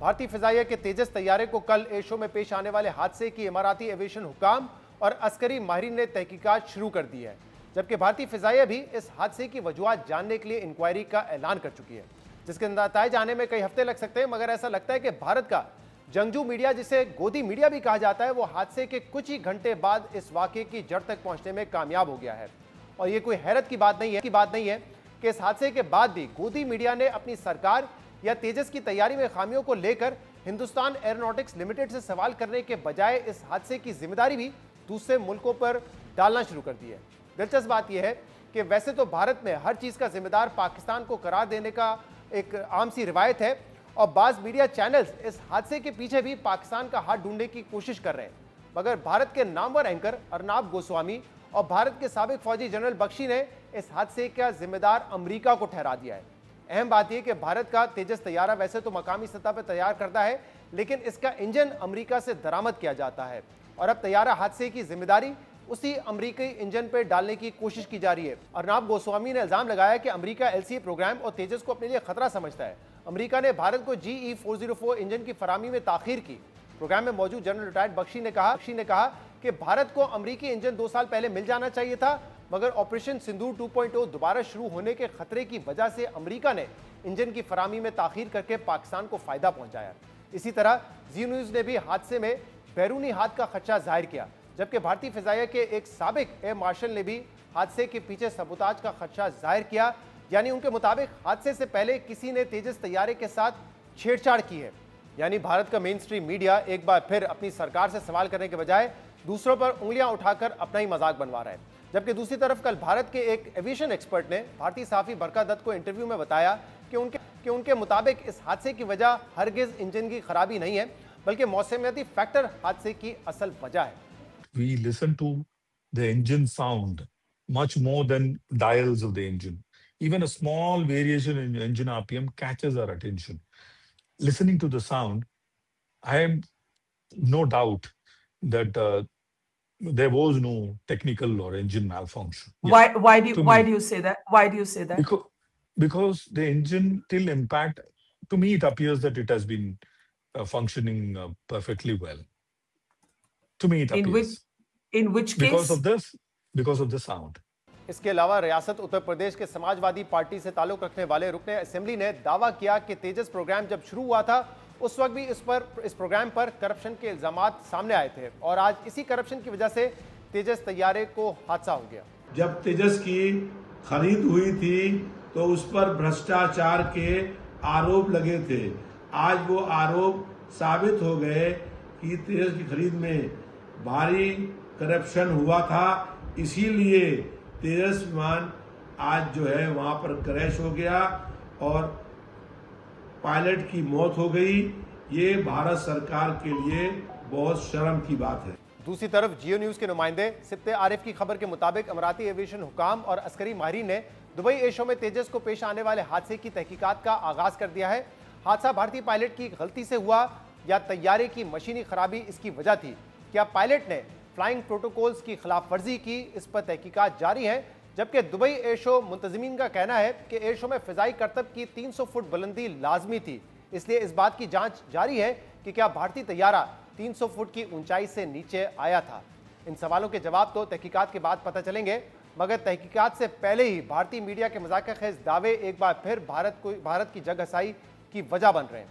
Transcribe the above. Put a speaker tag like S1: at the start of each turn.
S1: भारतीय फिजाइया के तेजस तैयारे को कल एयर शो में पेश आने वाले हादसे की इमाराती एविएशन हुकाम और अस्करी माहिरीन ने तहकीकात शुरू कर दी है, जबकि भारतीय फिजाइया भी इस हादसे की वजूहात जानने के लिए इंक्वायरी का ऐलान कर चुकी है, जिसके नतीजे आने में कई हफ्ते लग सकते हैं। मगर ऐसा लगता है कि भारत का जंगजू मीडिया, जिसे गोदी मीडिया भी कहा जाता है, वो हादसे के कुछ ही घंटे बाद इस वाकये की जड़ तक पहुंचने में कामयाब हो गया है। और ये कोई हैरत की बात नहीं है कि इस हादसे के बाद भी गोदी मीडिया ने अपनी सरकार या तेजस की तैयारी में खामियों को लेकर हिंदुस्तान एरोनॉटिक्स लिमिटेड से सवाल करने के बजाय इस हादसे की जिम्मेदारी भी दूसरे मुल्कों पर डालना शुरू कर दी है। दिलचस्प बात यह है कि वैसे तो भारत में हर चीज का जिम्मेदार पाकिस्तान को करार देने का एक आम सी रिवायत है और बाज मीडिया चैनल्स इस हादसे के पीछे भी पाकिस्तान का हाथ ढूंढने की कोशिश कर रहे हैं। मगर भारत के नामवर एंकर अर्नाब गोस्वामी और भारत के साबिक फौजी जनरल बख्शी ने इस हादसे का जिम्मेदार अमेरिका को ठहरा दिया है। अहम बात यह कि भारत का तेजस तैयारा वैसे तो मकामी सतह पर तैयार करता है, लेकिन इसका इंजन अमेरिका से दरामद किया जाता है और अब तैयारा हादसे की जिम्मेदारी उसी अमेरिकी इंजन पर डालने की कोशिश की जा रही है। अर्नाब गोस्वामी ने इल्जाम लगाया कि अमेरिका एलसीए प्रोग्राम और तेजस को अपने लिए खतरा समझता है। अमेरिका ने भारत को GE-404 इंजन की फरामी में ताखीर की। प्रोग्राम में मौजूद जनरल रिटायर्ड बख्शी ने कहा कि भारत को अमेरिकी इंजन 2 साल पहले मिल जाना चाहिए था, मगर ऑपरेशन सिंदूर 2.0 दोबारा शुरू होने के खतरे की वजह से अमेरिका ने इंजन की फरामी में ताखीर करके पाकिस्तान को फायदा पहुंचाया। इसी तरह जी न्यूज ने भी हादसे में बैरूनी हाथ का खदशा जाहिर किया, जबकि भारतीय फिजाइया के एक साबिक एयर मार्शल ने भी हादसे के पीछे सबूताज का खदशा जाहिर किया। यानी उनके मुताबिक हादसे से पहले किसी ने तेजस तैयारे के साथ छेड़छाड़ की है। यानी भारत का मेन स्ट्रीम मीडिया एक बार फिर अपनी सरकार से सवाल करने के बजाय दूसरों पर उंगलियां उठाकर अपना ही मजाक बनवा रहा है। जबकि दूसरी तरफ कल भारत के एक एविएशन एक्सपर्ट ने भारतीय सहाफी बरका दत्त को इंटरव्यू में बताया कि उनके मुताबिक इस हादसे की वजह हरगिज इंजन की खराबी नहीं है, बल्कि मौसमियाती फैक्टर हादसे की असल वजह है।
S2: We listen to the engine sound much more than dials of the engine. Even a small variation in engine RPM catches our attention. Listening to the sound, I am no doubt that there was no technical or engine malfunction.
S3: Why do
S2: To me,
S3: you say that? Why do you say that?
S2: because the engine till impact, to me it appears that it has been functioning perfectly well. To me it appears.
S3: In which case?
S2: Because of the sound.
S1: इसके अलावा रियासत उत्तर प्रदेश के Samajwadi party से ताल्लुक रखने वाले रुकने assembly ने दावा किया कि तेजस प्रोग्राम जब शुरू हुआ था उस वक्त भी इस प्रोग्राम पर करप्शन के इल्जामात सामने आए थे और आज इसी करप्शन की वजह से तेजस तैयारे को हादसा हो गया।
S4: जब तेजस की खरीद हुई थी तो उस पर भ्रष्टाचार के आरोप लगे थे। आज वो आरोप साबित हो गए कि तेजस की खरीद में भारी करप्शन हुआ था, इसीलिए तेजस विमान आज जो है वहां पर क्रैश हो गया और पायलट की मौत हो गई। ये भारत सरकार के लिए बहुत शर्म की बात है।
S1: दूसरी तरफ जियो न्यूज के नुमाइंदे सिप्ते आरिफ की खबर के मुताबिक अमराती एविएशन हुकाम और अस्करी माहिरीन ने दुबई एयर शो में तेजस को पेश आने वाले हादसे की तहकीकात का आगाज कर दिया है। हादसा भारतीय पायलट की गलती से हुआ या तैयारे की मशीनी खराबी इसकी वजह थी? क्या पायलट ने फ्लाइंग प्रोटोकॉल्स की खिलाफ वर्जी की? इस पर तहकीकात जारी है। जबकि दुबई एयर शो मुंतजिमीन का कहना है कि एयर शो में फिजाई करतब की 300 फुट बुलंदी लाजमी थी, इसलिए इस बात की जांच जारी है कि क्या भारतीय तैयारा 300 फुट की ऊंचाई से नीचे आया था। इन सवालों के जवाब तो तहकीकात के बाद पता चलेंगे, मगर तहकीकात से पहले ही भारतीय मीडिया के मजाक खेज दावे एक बार फिर भारत की जग हसाई की वजह बन रहे हैं।